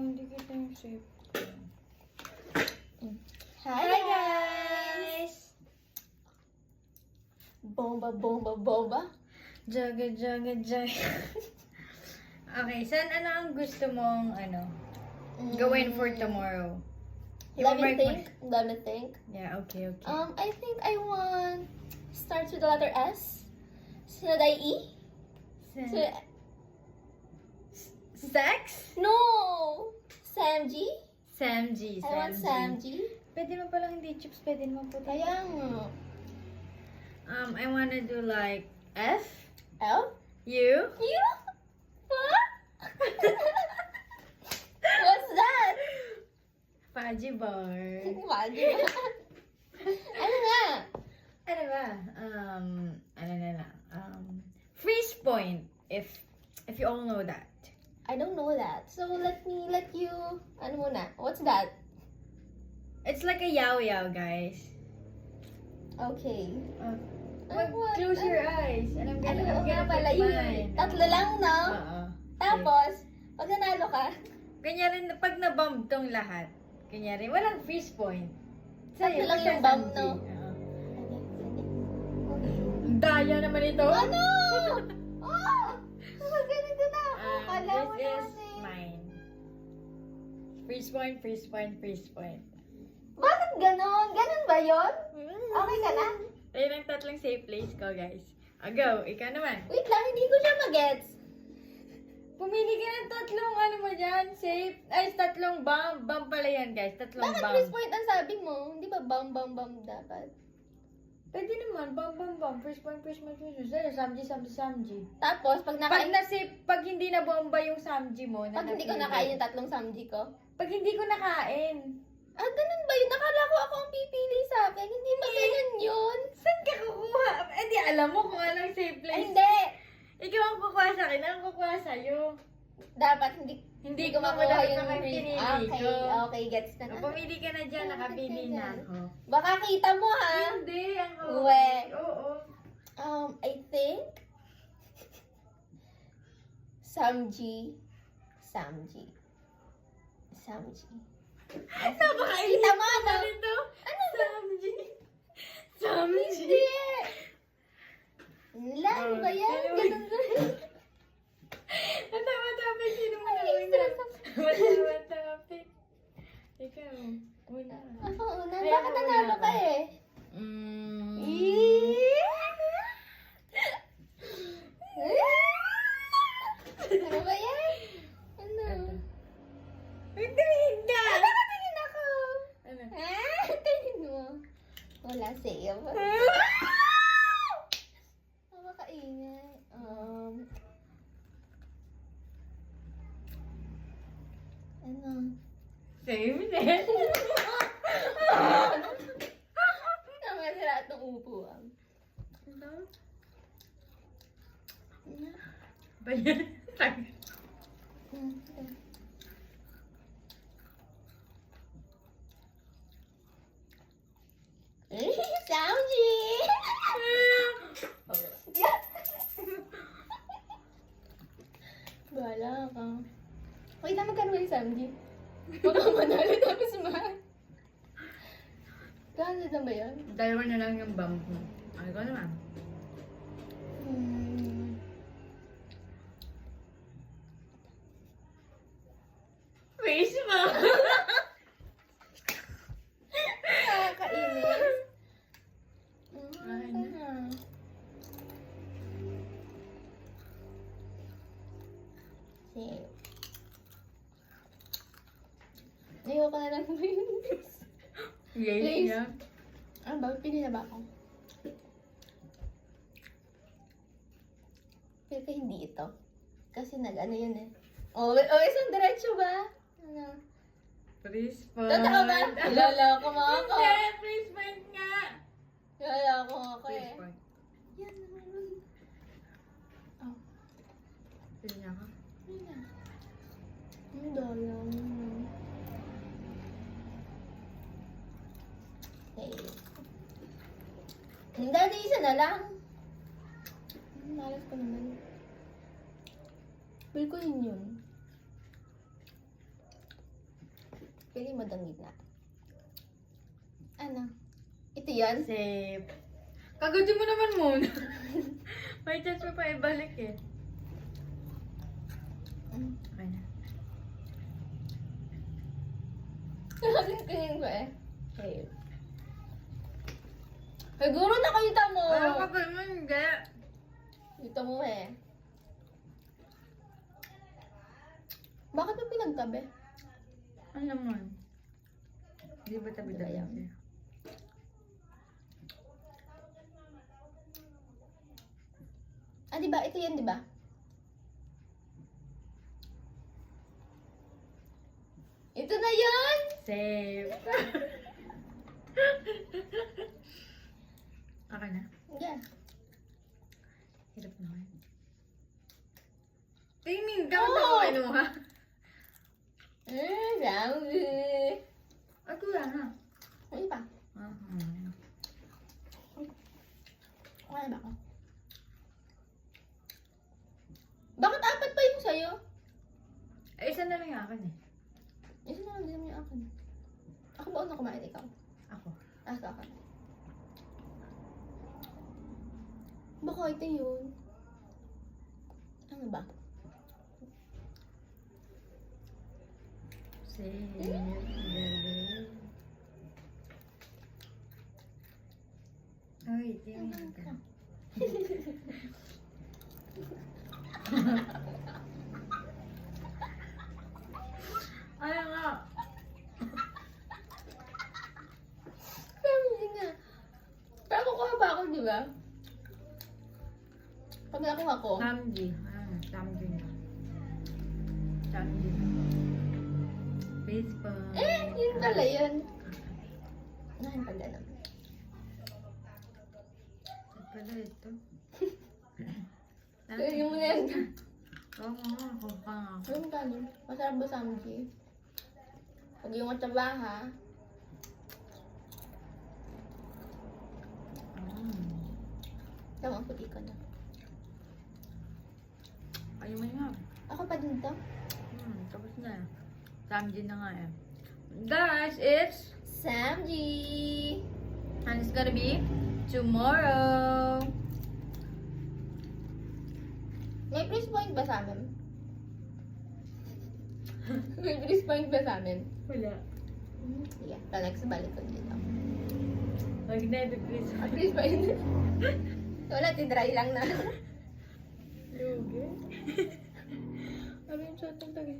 hindi kita yung shape. Hi guys! Bomba, bomba, bomba. Jaga, jaga, jaga. Okay, ano ang gusto mong, gawin for tomorrow? Let me think. Yeah, okay. I think I want starts with the letter S. Should I E? Sex? No! Samji? Samji. I want Samji. Pwede mo palang hindi chips, pwede mo puti. Kaya nga. I wanna do like F. L? U. You? What? What's that? Faji bar. Wagi ba? Ano nga? Ano ba? Freeze point. If you all know that. I don't know that. So let you, ano muna? What's that? It's like a yaw-yaw, guys. Okay. Close your eyes. And I'm gonna nga pala pick yun? mine. Tatlo lang, no? Oo. Tapos, pag nanalo ka, Kunyari, pag na-bomb tong lahat, kunyari, walang freeze point. Tatlo lang yung bomb, no? Ang daya naman ito. ano? Oh! Ganito na ako. Kala mo This is natin. mine. Freeze point. Bakit ganon? Ganon ba yun? Okay ka na? Ayun ang tatlong safe place ko, guys. Go, ikaw naman. Wait lang, hindi ko siya magets. Pumili ka ng tatlong mo dyan, safe. Ay, tatlong bomb. Bomb pala yan, guys. Tatlong Bakit bomb. freeze point ang sabi mo? Hindi ba bam dapat? Pwede naman, bomb. Freeze point. Samji. Tapos, pag Pag nakain, pag hindi na bomba yung samji mo, pag hindi ko nakain yung tatlong samji ko, Pag hindi ko nakain. ganun ba yun? Nakala ko ako ang pipili sa akin. Hindi ba ganun yun? Saan ka kukuha? Eh di alam mo kung anong safe Ay, place. hindi. Ikaw ang kukuha sa akin, ang kukuha sa'yo. Dapat Hindi ko ko makuha dapat yung pinili Okay, ko. okay, gets na. Pumili ka na dyan, nakapili na ako. Baka kita mo ha. Hindi, ako. Uwe. Oo. I think Samji. Napakainit Kita mo, ano? ito. Ano ba? Samji. Hindi. Wala, ano ba yan? Anyway. Ganun ba? Ang tama-topic, sino mo na Ay, una? stress Tama-topic. Ikaw, una. Ako una. Ay, Bakit ako nanalo una. ka eh? Ano ba yan? Ano? Hindi. Nakatingin ako. Ano? Tingin mo. Wala sa'yo. Makaingay. Ano? Same din. Naman sa lahat ng upuan. Ano? Ba yan? Samji! Bahala ka. Wait, magkano yung Samji? Baka manalo tapos mahal. Kano na ba yan? Dalawa na lang yung bump mo. Ay, ko naman. Face mo! Nakakainis. Ay, Sige. Ayoko na lang ba yun? Yay Please. niya. Ano ba? Pili na ba ako? Pero ka hindi ito. Kasi nag-ano yun eh. Isang diretso ba? Ano? Please point. Totoo ba? Ilala ko mga ako. Hindi, please point nga. Ilala ko mga ako Please eh. point. Yan naman. Oh, Pili niya ka. yun na. Ang dala mo. Okay. Hindi, isa na lang. Malas ko naman. Pili ko yun yun. Pili mo dang gitna. Ano? Ito yan? Safe. Kagutin mo naman muna. May chance mo pa ibalik eh. Mm. Okay na. Tingin ko eh. Okay. Siguro nakita mo. Ano ka pa naman, hindi. Dito mo eh. Bakit mo pinagtabi? Ano naman? Hindi ba tabi-tabi Diba yan? siya? Ah, diba? Ito yan, diba? Ito na yan! Safe. Okay na? Yeah. Hirap naman. Tingin ka, Oh! matawin mo ha? Sabi. Ay, kuya na. Ano pa? Okay ba ako? Bakit apat pa yung sa'yo? Eh, isa na lang yung akin eh. Isa na lang din yung akin. Ako ba una kumain? Ikaw? Ako. Ah, sa akin. Baka ito yun. Ano ba? Safe. Ay, tingin ka. Ano nga? Pero hindi nga. Pero kukuha pa ako, di ba? Pag nakuha ko, Samji. Samji na. Samji na. Baseball. yun pala yun. Ngayon pala naman. Ito pala ito. Kaya mo na yan. Oo nga, kung pa nga. Yung kanin. Masarap ba samji? Pag yung mataba ha. Tama, puti ka na. Ayun mo nga. Ako pa din to. Tapos na. Samji na nga eh. Guys, it's Samji! and it's gonna be tomorrow. May price point ba sa amin? May price point ba sa amin? Wala. Sige, next balik ko dito. Wag na, please. Ah, price point. Wala, tidry lang na. Lugi. Ano yung chat ng tagay?